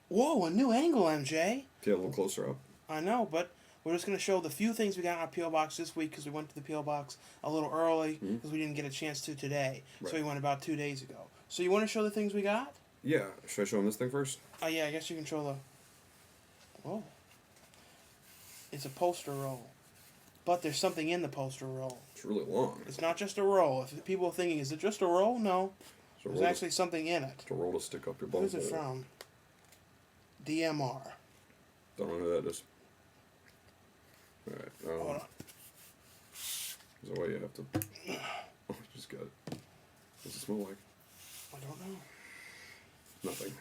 Whoa, a new angle, MJ. Get a little closer up. I know, but we're just going to show the few things we got in our P.O. Box this week because we went to the P.O. Box a little early because we didn't get a chance to today. Right. So we went about 2 days ago. So you want to show the things we got? Yeah. Should I show him this thing first? Oh, yeah, I guess you can show the... Whoa. It's a poster roll. But there's something in the poster roll. It's really long. It's not just a roll. If people are thinking, is it just a roll? No. There's actually something in it. It's a roll to stick up your bum. Who's it from? DMR. Don't know who that is. Alright. Hold on. There's a way you have to... Oh, I just got it. What's it smell like? I don't know. Nothing.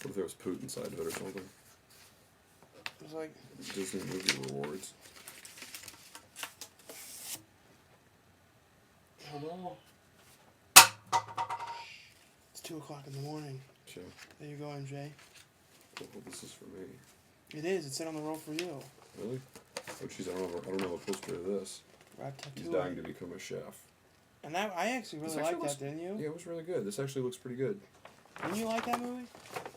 What if there was poop inside of it or something? It's like... Disney movie rewards. Hello. It's 2 o'clock in the morning. Sure. There you go, MJ. Well, this is for me. It is. It's in on the roll for you. Really? Oh, jeez, I don't have a poster of this. Rap tattoo. He's dying to become a chef. And that I actually really liked that, didn't you? Yeah, it was really good. This actually looks pretty good. Didn't you like that movie?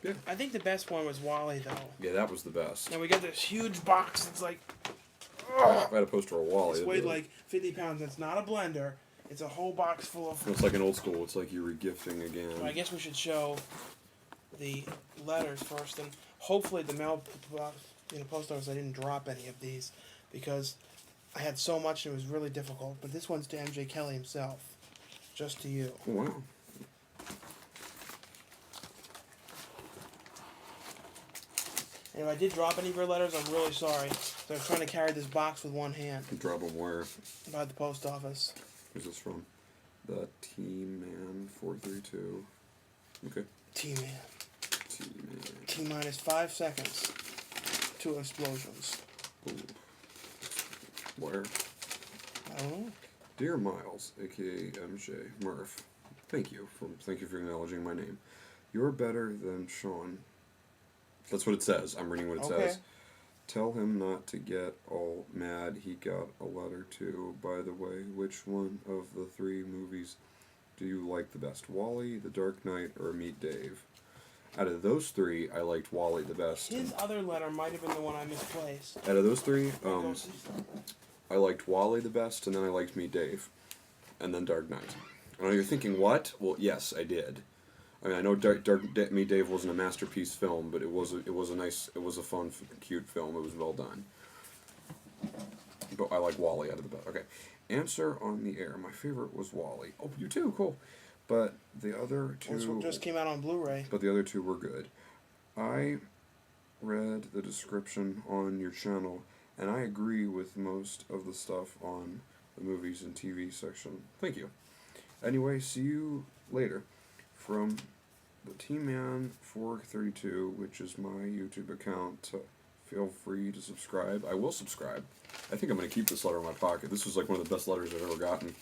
Yeah. I think the best one was Wally, though. Yeah, that was the best. And we got this huge box. It's like... If I had a poster of Wally... It's weighed like 50 pounds. It's not a blender. It's a whole box full of... It's like an old school. It's like you're regifting again. Well, I guess we should show the letters first. And hopefully the mail box, post office, I didn't drop any of these. Because I had so much and it was really difficult. But this one's to MJ Kelly himself. Just to you. Oh, wow. And if I did drop any of your letters, I'm really sorry. So I'm trying to carry this box with one hand. Drop them where? By the post office. Who's this from? The T-Man 432. Okay. T-Man. T-Man. T-minus 5 seconds. 2 explosions. Ooh. Where? I don't know. Dear Miles, aka MJ Murph, thank you for acknowledging my name. You're better than Sean. That's what it says. I'm reading what it says. Tell him not to get all mad. He got a letter too. By the way, which one of the 3 movies do you like the best? Wally, The Dark Knight, or Meet Dave? Out of those 3, I liked Wally the best. His other letter might have been the one I misplaced. Out of those 3, I liked Wally the best, and then I liked Meet Dave, and then Dark Knight. I know you're thinking, what? Well, yes, I did. I mean, I know Meet Dave wasn't a masterpiece film, but it was a fun, cute film. It was well done. But I like Wally out of the best. Okay, answer on the air. My favorite was Wally. Oh, you too, cool. But the other 2... This one just came out on Blu-ray. But the other 2 were good. I read the description on your channel, and I agree with most of the stuff on the movies and TV section. Thank you. Anyway, see you later. From the T-Man 432, which is my YouTube account. Feel free to subscribe. I will subscribe. I think I'm going to keep this letter in my pocket. This was like one of the best letters I've ever gotten.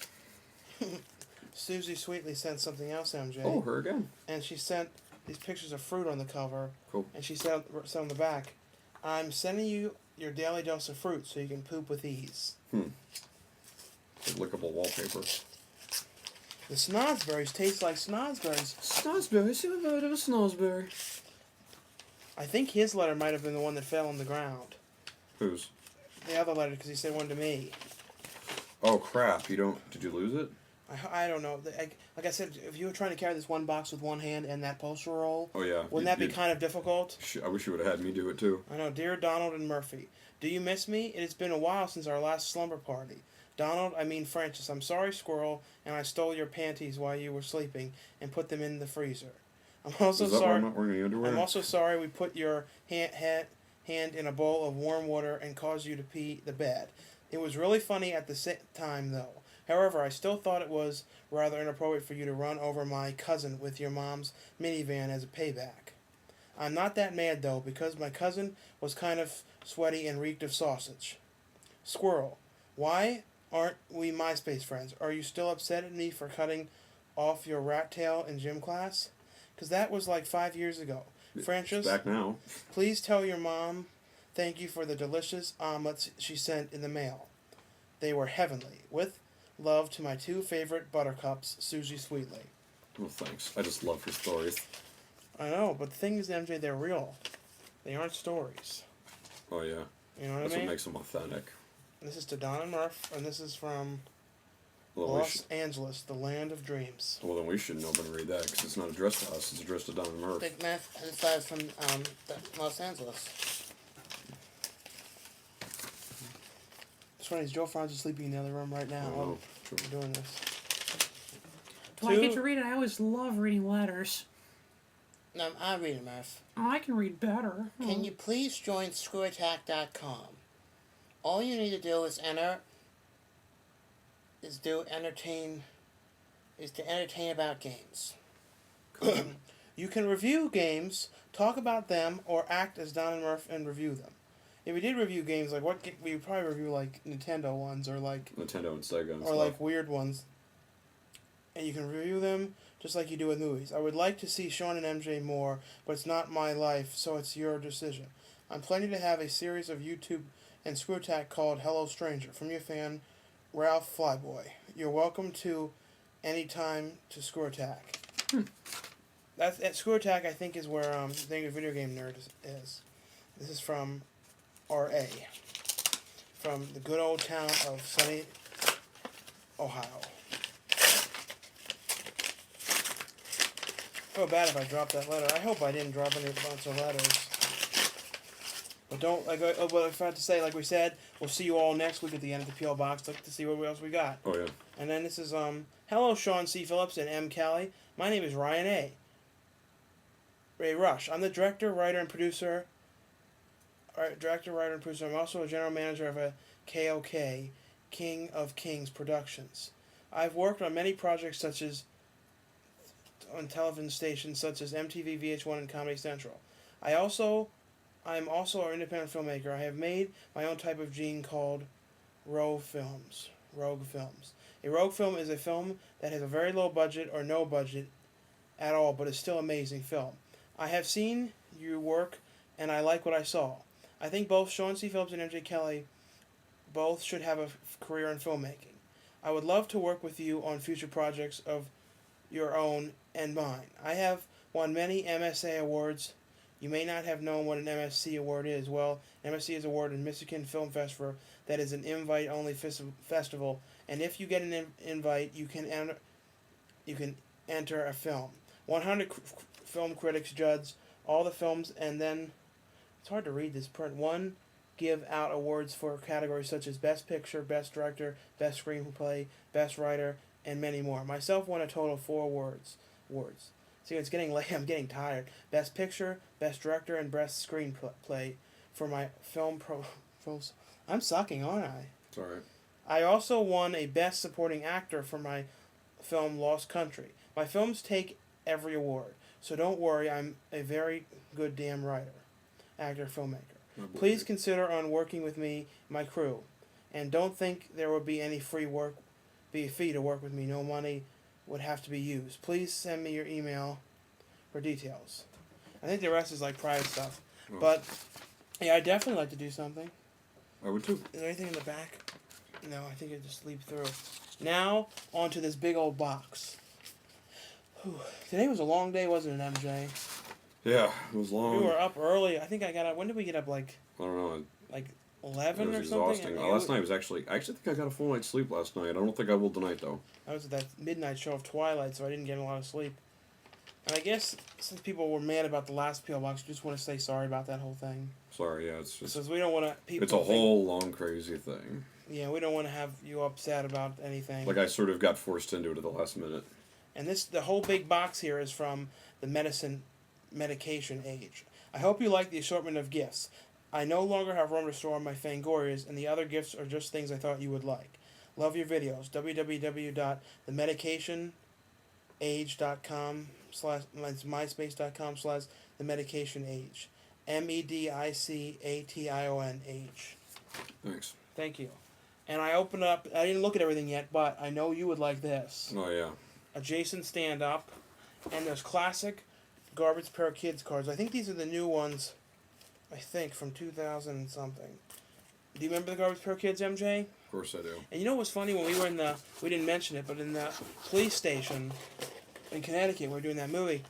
Susie Sweetly sent something else, MJ. Oh, her again. And she sent these pictures of fruit on the cover. Cool. And she said on the back, I'm sending you your daily dose of fruit so you can poop with ease. Like lickable wallpaper. The snozzberries taste like snozzberries. Snozzberry? See what about a snozzberry? I think his letter might have been the one that fell on the ground. Whose? The other letter, because he sent one to me. Oh, crap. Did you lose it? I don't know. Like I said, if you were trying to carry this one box with one hand and that poster roll, oh, yeah. Wouldn't that be kind of difficult? I wish you would have had me do it, too. I know. Dear Donald and Murphy, do you miss me? It has been a while since our last slumber party. Donald, I mean Francis, I'm sorry, Squirrel, and I stole your panties while you were sleeping and put them in the freezer. I'm also Is that sorry. why I'm not wearing any underwear? I'm also sorry we put your hand in a bowl of warm water and caused you to pee the bed. It was really funny at the same time, though. However, I still thought it was rather inappropriate for you to run over my cousin with your mom's minivan as a payback. I'm not that mad, though, because my cousin was kind of sweaty and reeked of sausage. Squirrel, why aren't we MySpace friends? Are you still upset at me for cutting off your rat tail in gym class? Because that was like 5 years ago. Francis, back now. Please tell your mom thank you for the delicious omelets she sent in the mail. They were heavenly. With love to my 2 favorite buttercups, Susie Sweetly. Oh, thanks. I just love her stories. I know, but the thing is, MJ, they're real. They aren't stories. Oh yeah. You know what That's I mean? what makes them authentic. This is to Don and Murph, and this is from Well, Los Angeles, the land of dreams. well, then we shouldn't open and read that because it's not addressed to us. It's addressed to Don and Murph. Big Meth inside from Los Angeles. It's funny, Joe Franz is sleeping in the other room right now. Oh, true. We're doing this. Do I get to read it? I always love reading letters. No, I'll read it, Murph. Oh, I can read better. Can you please join ScrewAttack.com? All you need to do is entertain about games. You can review games, talk about them, or act as Don and Murph and review them. If we did review games, like we would probably review like Nintendo ones or like Nintendo and Sega and or stuff. like weird ones. And you can review them just like you do with movies. I would like to see Sean and MJ more, but it's not my life, so it's your decision. I'm planning to have a series of YouTube and Screw Attack called Hello Stranger from your fan, Ralph Flyboy. You're welcome to anytime to Screw Attack. That's at Screw Attack. I think is where the thing of Video Game Nerd is. This is from R.A. from the good old town of sunny Ohio. I feel bad if I dropped that letter. I hope I didn't drop any bunch of letters. But don't like. But I forgot to say, like we said, we'll see you all next week at the end of the PL box. Look to see what else we got. Oh yeah. And then this is hello Sean C. Phillips and M. Callie. My name is Ryan A. Ray Rush. I'm the director, writer, and producer. Director, writer, and producer. I'm also a general manager of a KOK, King of Kings Productions. I've worked on many projects such as on television stations such as MTV, VH1, and Comedy Central. I am also an independent filmmaker. I have made my own type of gene called Rogue Films. A rogue film is a film that has a very low budget or no budget at all, but is still an amazing film. I have seen your work, and I like what I saw. I think both Sean C. Phillips and MJ Kelly both should have a career in filmmaking. I would love to work with you on future projects of your own and mine. I have won many MSA awards. You may not have known what an MSC award is. Well, MSC is an award in Michigan Film Festival that is an invite-only festival, and if you get an invite, you can enter a film. 100 film critics judge all the films, and then it's hard to read this print. One give out awards for categories such as Best Picture, Best Director, Best Screenplay, Best Writer, and many more. Myself won a total of 4 awards. See, it's getting late. I'm getting tired. Best Picture, Best Director, and Best Screenplay for my film films. I'm sucking, aren't I? It's alright. I also won a Best Supporting Actor for my film Lost Country. My films take every award, so don't worry. I'm a very good damn writer, actor, filmmaker. Please consider on working with me, my crew, and don't think there will be any fee to work with me. No money would have to be used. Please send me your email for details. I think the rest is like private stuff, but yeah, I definitely like to do something. I would too. Is there anything in the back? No, I think it just leaped through. Now onto this big old box. Whew. Today was a long day, wasn't it, MJ? Yeah, it was long. We were up early. I think I got up. When did we get up? Like I don't know. like It 11 was or something. exhausting. Last night was actually. I actually think I got a full night's sleep last night. I don't think I will tonight though. I was at that midnight show of Twilight, so I didn't get a lot of sleep. And I guess since people were mad about the last PO box, we just want to say sorry about that whole thing. Sorry, yeah, it's just. Because we don't want to. It's a whole long crazy thing. Yeah, we don't want to have you upset about anything. Like I sort of got forced into it at the last minute. And the whole big box here is from the medication age. I hope you like the assortment of gifts. I no longer have room to store my Fangorias, and the other gifts are just things I thought you would like. Love your videos. www.themedicationage.com /myspace.com/themedicationage. MEDICATIONH. Thanks. Thank you. And I opened up. I didn't look at everything yet, but I know you would like this. Oh yeah. A Jason stand-up, and there's classic Garbage Pair of Kids cards. I think these are the new ones, I think, from 2000 and something. Do you remember the Garbage Pair of Kids, MJ? Of course I do. And you know what's funny? When we were we didn't mention it, but in the police station in Connecticut, we were doing that movie,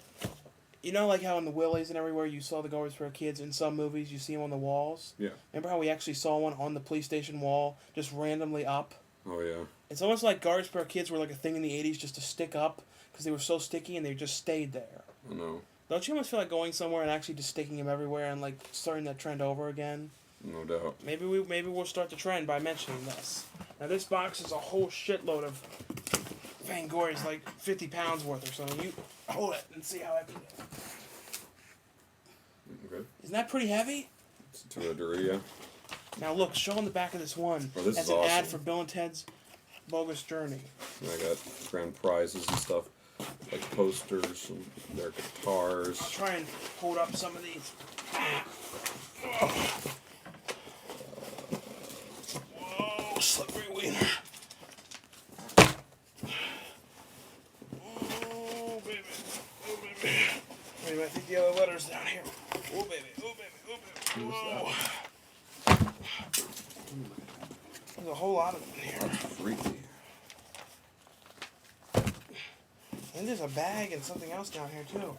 You know, like how in the Willies and everywhere you saw the Garbage Pail Kids in some movies, you see them on the walls? Yeah. Remember how we actually saw one on the police station wall, just randomly up? Oh, yeah. It's almost like Garbage Pail Kids were like a thing in the 80s just to stick up, because they were so sticky and they just stayed there. I know. Don't you almost feel like going somewhere and actually just sticking them everywhere and like starting that trend over again? No doubt. Maybe we'll start the trend by mentioning this. Now this box is a whole shitload of Fangories, like 50 pounds worth or something. You hold it and see how heavy it is. Okay. Isn't that pretty heavy? It's to a degree, yeah. Now look, show on the back of this one. Oh, this That's is an awesome. ad for Bill and Ted's Bogus Journey. And I got grand prizes and stuff, like posters and their guitars. I'll try and hold up some of these. Whoa, slippery wiener. Oh, baby. Oh, baby. Wait a minute, I think the other letter's down here. Oh, baby. Oh, baby. Oh, baby. Whoa. There's a whole lot of them here. That's freaky. And there's a bag and something else down here, too.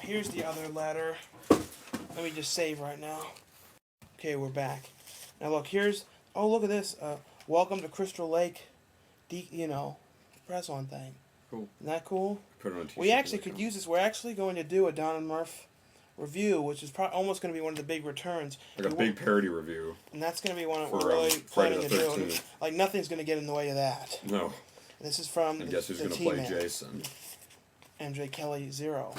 Here's the other letter. Let me just save right now. Okay, we're back. Now look, here's... Oh, look at this. Welcome to Crystal Lake, press-on thing. Cool. Isn't that cool? Put it on a t-shirt. We actually could use this. We're actually going to do a Don and Murph review, which is almost going to be one of the big returns. Like a big parody review. And that's going to be one for, we're really Friday planning the to 13th. do. Like, nothing's going to get in the way of that. No. This is from And guess who's the going to play T-Man. Jason? MJ Kelly 0.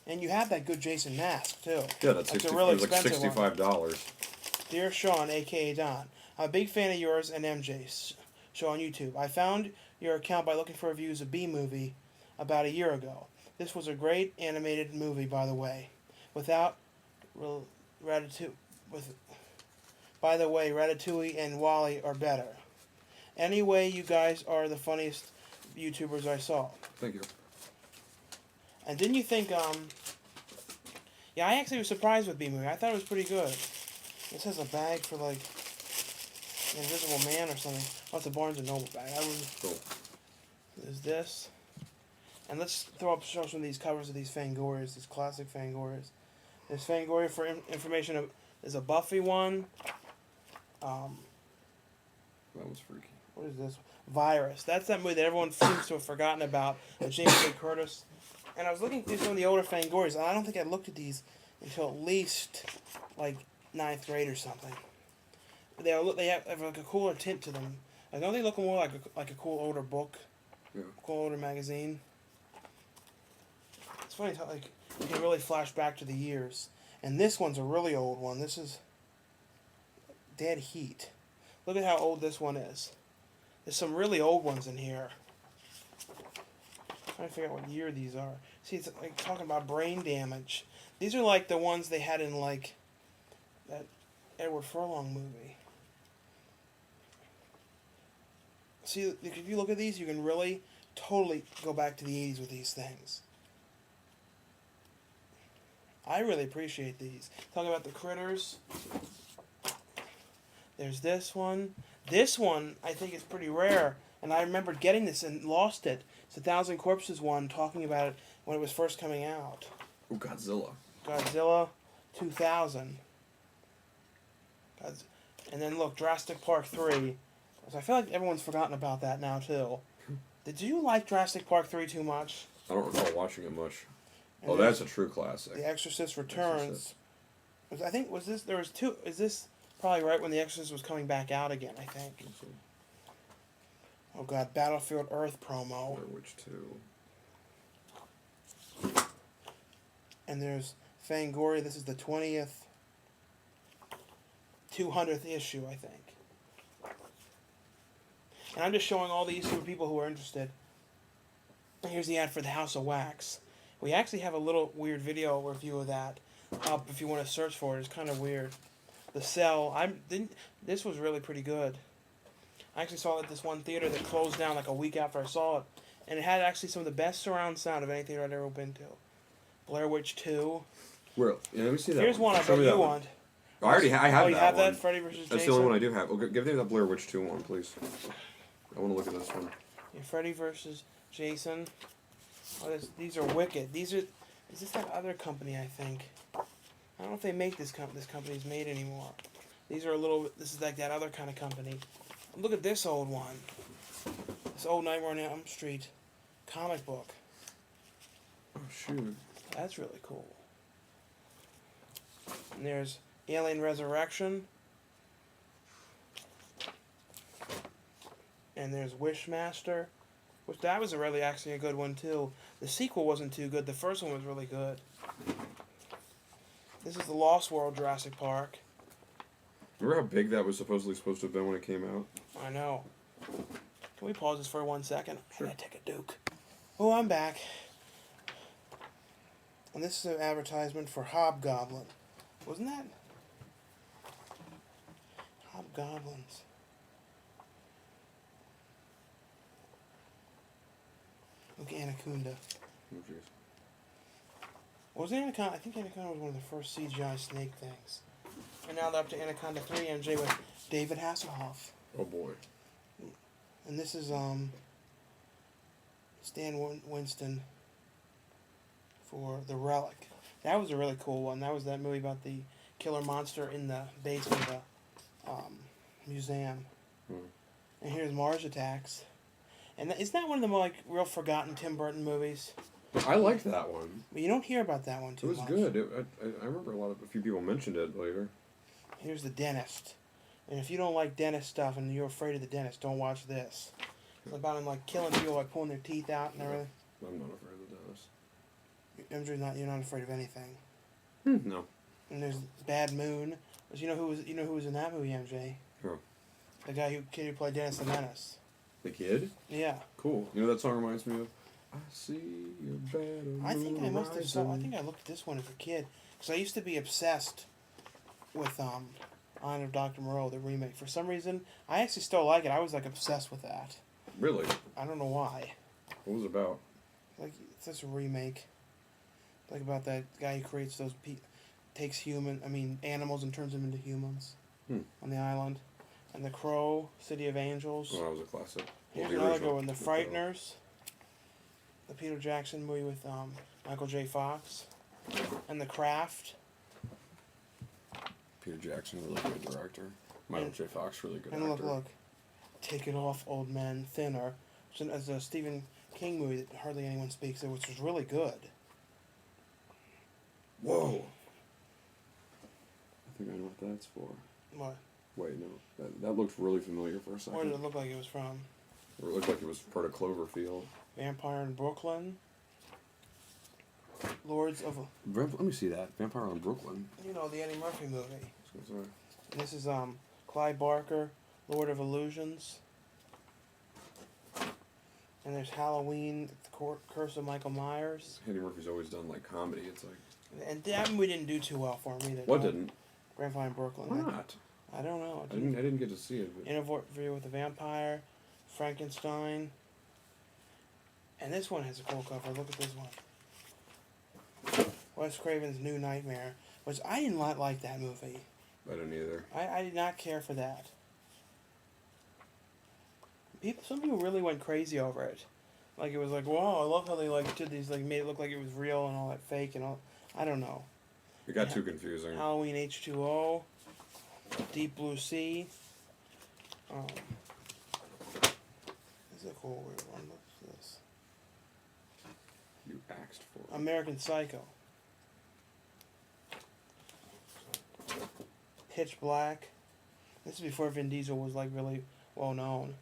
And you have that good Jason mask, too. Yeah, that's a 60, really it was like expensive one. $65. Dear Sean, a.k.a. Don, I'm a big fan of yours and MJ's show on YouTube. I found your account by looking for reviews of B-Movie about a year ago. This was a great animated movie, by the way. By the way, Ratatouille and Wall-E are better. Anyway, you guys are the funniest YouTubers I saw. Thank you. And didn't you think, yeah, I actually was surprised with B-Movie. I thought it was pretty good. This has a bag for, like, an Invisible Man or something. Oh, it's a Barnes & Noble bag. Cool. There's this. And let's show some of these covers of these Fangories, these classic Fangories. There's Fangoria for information. There's a Buffy one. That was freaky. What is this? Virus. That's that movie that everyone seems to have forgotten about. With James Lee Curtis. And I was looking through some of the older Fangories, and I don't think I looked at these until at least, like, 9th grade or something. They have like a cooler tint to them. Like, don't they look more like a cool older book? Yeah. Cool older magazine? It's funny how, like, you can really flash back to the years. And this one's a really old one. This is Dead Heat. Look at how old this one is. There's some really old ones in here. I'm trying to figure out what year these are. See, it's like talking about brain damage. These are like the ones they had in, like, that Edward Furlong movie. See, if you look at these, you can really totally go back to the 80s with these things. I really appreciate these. Talking about the critters. There's this one. This one, I think, is pretty rare. And I remember getting this and lost it. It's a Thousand Corpses one, talking about it when it was first coming out. Oh, Godzilla. Godzilla 2000. And then look, Jurassic Park 3. So I feel like everyone's forgotten about that now, too. Did you like Jurassic Park 3 too much? I don't recall watching it much. And Oh, that's a true classic. The Exorcist Returns. Exorcist. I think, was this, there was two, is this probably right when The Exorcist was coming back out again, I think. Oh god, Battlefield Earth promo. Blair Witch 2. And there's Fangoria, this is the 200th issue, I think. And I'm just showing all these to people who are interested. Here's the ad for the House of Wax. We actually have a little weird video review of that up if you want to search for it. It's kind of weird. The Cell. This was really pretty good. I actually saw it at this one theater that closed down like a week after I saw it. And it had actually some of the best surround sound of any theater I'd ever been to. Blair Witch 2. Where? Yeah, let me see that. Here's one I Show bet me you that one. want. Oh, I already I have you that have one. that? Freddy vs. Jason? That's the only one I do have. Okay, give me that Blair Witch 2 one, please. I want to look at this one. Yeah, Freddy vs. Jason. Oh, these are wicked. These are. Is this that other company? I think. I don't know if they make this company's made anymore. These are a little. This is like that other kind of company. Look at this old one. This old Nightmare on Elm Street comic book. Oh shoot. That's really cool. And there's Alien Resurrection. And there's Wishmaster, which that was actually a good one too. The sequel wasn't too good. The first one was really good. This is the Lost World Jurassic Park. Remember how big that was supposed to have been when it came out? I know. Can we pause this for 1 second? Sure. I gotta take a Duke. Oh, I'm back. And this is an advertisement for Hobgoblin. Wasn't that? Hobgoblins. Look at Anaconda. Oh jeez. Was it Anaconda? I think Anaconda was one of the first CGI snake things. And now they're up to Anaconda 3 MJ with David Hasselhoff. Oh boy. And this is Stan Winston for The Relic. That was a really cool one. That was that movie about the killer monster in the basement of the museum. Hmm. And here's Mars Attacks. And isn't that one of the more, like, real forgotten Tim Burton movies? I liked that one. But you don't hear about that one too It was much. good. I remember a few people mentioned it later. Here's The Dentist. And if you don't like dentist stuff and you're afraid of the dentist, don't watch this. It's about him, like, killing people, like, pulling their teeth out and everything. I'm not afraid of the dentist. You're not afraid of anything. No. And there's Bad Moon. But you know who was in that movie, MJ? Who? The kid who played Dennis the Menace. The kid? Yeah. Cool. You know that song reminds me of? I see your bad I think I must have I think I looked at this one as a kid. Because I used to be obsessed with Honor of Dr. Moreau, the remake. For some reason, I actually still like it. I was, like, obsessed with that. Really? I don't know why. What was it about? Like, it's just a remake. Like, about that guy who creates those takes animals and turns them into humans on the island. And The Crow, City of Angels. Oh, that was a classic. Here's The another original. good one, The Frighteners. The Peter Jackson movie with Michael J. Fox. And The Craft. Peter Jackson, really good director. Michael J. Fox, really good And actor. look. Take It Off, Old Man, Thinner. It's a Stephen King movie that hardly anyone speaks of, which was really good. Whoa! I think I know what that's for. What? Wait, no. That looked really familiar for a second. Where did it look like it was from? Or it looked like it was part of Cloverfield. Vampire in Brooklyn. Lords of... Let me see that. Vampire in Brooklyn. You know, the Eddie Murphy movie. Sorry. And this is Clyde Barker, Lord of Illusions. And there's Halloween, The Curse of Michael Myers. Eddie Murphy's always done like comedy. It's like. And that movie didn't do too well for him either. What didn't? Vampire in Brooklyn. Why not? I don't know. I didn't get to see it. But... Interview with the Vampire, Frankenstein. And this one has a cool cover. Look at this one. Wes Craven's New Nightmare, which I did not like that movie. I didn't either. I did not care for that. Some people really went crazy over it. Like, it was like, wow, I love how they, like, did these, like, made it look like it was real and all that fake and all. I don't know. It got too confusing. Halloween H2O, Deep Blue Sea. This is a cool weird one. What's this? You asked for it. American Psycho. Pitch Black. This is before Vin Diesel was, like, really well known.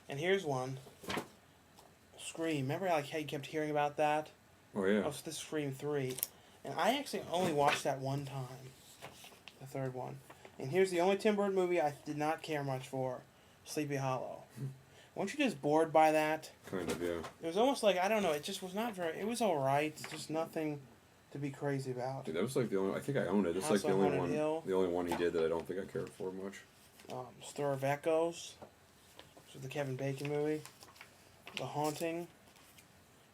And here's one. Scream. Remember how you kept hearing about that? Oh, yeah. Oh, so this is Scream 3. And I actually only watched that one time. The third one. And here's the only Tim Burton movie I did not care much for. Sleepy Hollow. Weren't you just bored by that? Kind of, yeah. It was almost like, I don't know, it just was not very... It was alright. It's just nothing to be crazy about. Dude, that was like the only... I think I own it. It's House like the on only Haunted one... Hill. The only one he did that I don't think I cared for much. Stir of Echoes. Which was the Kevin Bacon movie. The Haunting.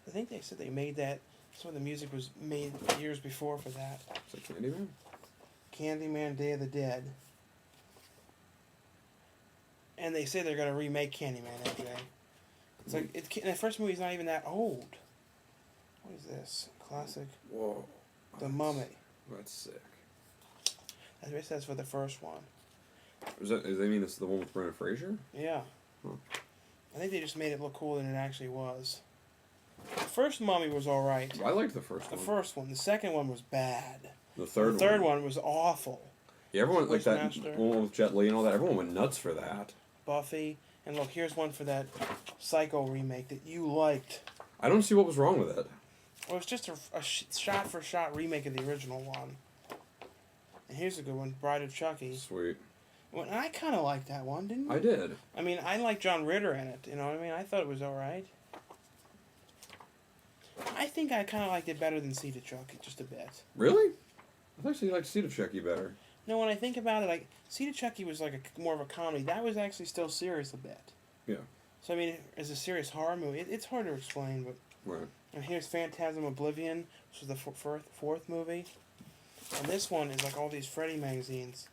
I think they said they made that... Some of the music was made years before for that. Is that Candyman? Candyman, Day of the Dead. And they say they're going to remake Candyman, anyway. It's like, the first movie's not even that old. What is this? Classic. Whoa. The Mummy. That's sick. I guess that's for the first one. Does they mean it's the one with Brendan Fraser? Yeah. Huh. I think they just made it look cooler than it actually was. The first Mummy was alright. I liked the first The one. first one. The second one was bad. The third one was awful. Yeah, everyone like that Wishmaster. one with Jet Li and all that. Everyone went nuts for that. Buffy. And look, here's one for that Psycho remake that you liked. I don't see what was wrong with it. Well, it's just a shot-for-shot remake of the original one. And here's a good one, Bride of Chucky. Sweet. Well, and I kind of liked that one, didn't you? I did. I mean, I like John Ritter in it. You know what I mean? I thought it was all right. I think I kind of liked it better than Seed of Chucky, just a bit. Really? I actually liked Seed of Chucky better. No, when I think about it, like Seed of Chucky was like more of a comedy. That was actually still serious a bit. Yeah. So I mean, as a serious horror movie, it's hard to explain. But Right. and here's Phantasm Oblivion, which was the fourth movie. And this one is like all these Freddy magazines,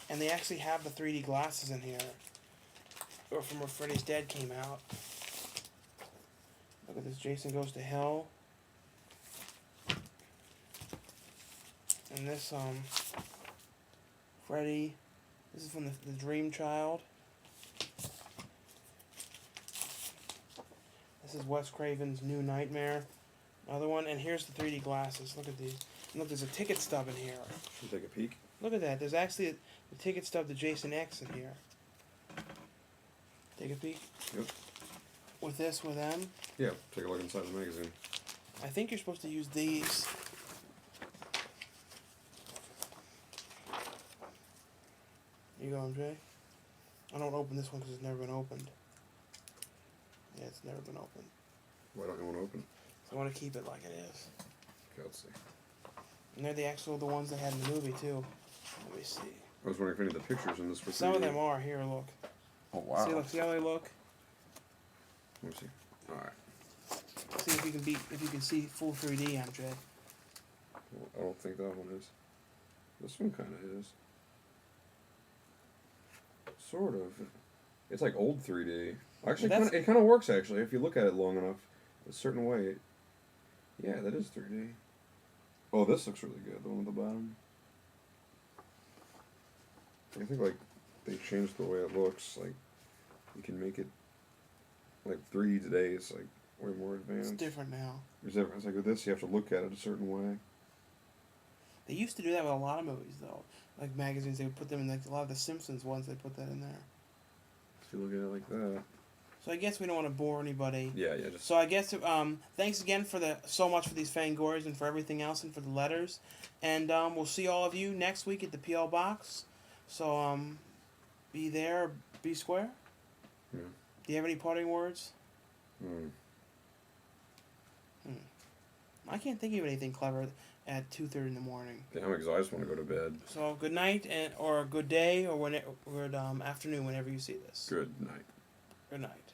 and they actually have the 3D glasses in here, or from where Freddy's Dead came out. Look at this, Jason Goes to Hell. And this, Freddy, this is from the Dream Child. This is Wes Craven's New Nightmare. Another one, and here's the 3D glasses. Look at these. And look, there's a ticket stub in here. Should we take a peek? Look at that. There's actually the ticket stub to Jason X in here. Take a peek. Yep. With them. Yeah, take a look inside the magazine. I think you're supposed to use these. You go, MJ. I don't open this one because it's never been opened. Yeah, it's never been opened. Why don't you want to open? So I want to keep it like it is. Okay, let's see. And they're the ones they had in the movie too. Let me see. I was wondering if any of the pictures in this were Some of 3D. them are. Here, look. Oh, wow. See how they look. Let me see. Alright. See if you can see full 3D, MJ. Well, I don't think that one is. This one kind of is. Sort of. It's like old 3D. Actually, it kind of works, actually, if you look at it long enough. A certain way. Yeah, that is 3D. Oh, this looks really good, the one at the bottom. I think, like, they changed the way it looks. Like, you can make it, like, 3D today is, like, way more advanced. It's different now. It's like, with this, you have to look at it a certain way. They used to do that with a lot of movies, though. Like magazines, they would put them in, like, a lot of the Simpsons ones, they put that in there. If you look at it like that. So I guess we don't want to bore anybody. Yeah, just... So I guess, thanks again so much for these Fangories and for everything else and for the letters. And, we'll see all of you next week at the P.O. Box. So, be there, be square. Yeah. Do you have any parting words? I can't think of anything clever at 2:30 in the morning. Damn, because I just want to go to bed. So good night or good day or afternoon whenever you see this. Good night. Good night.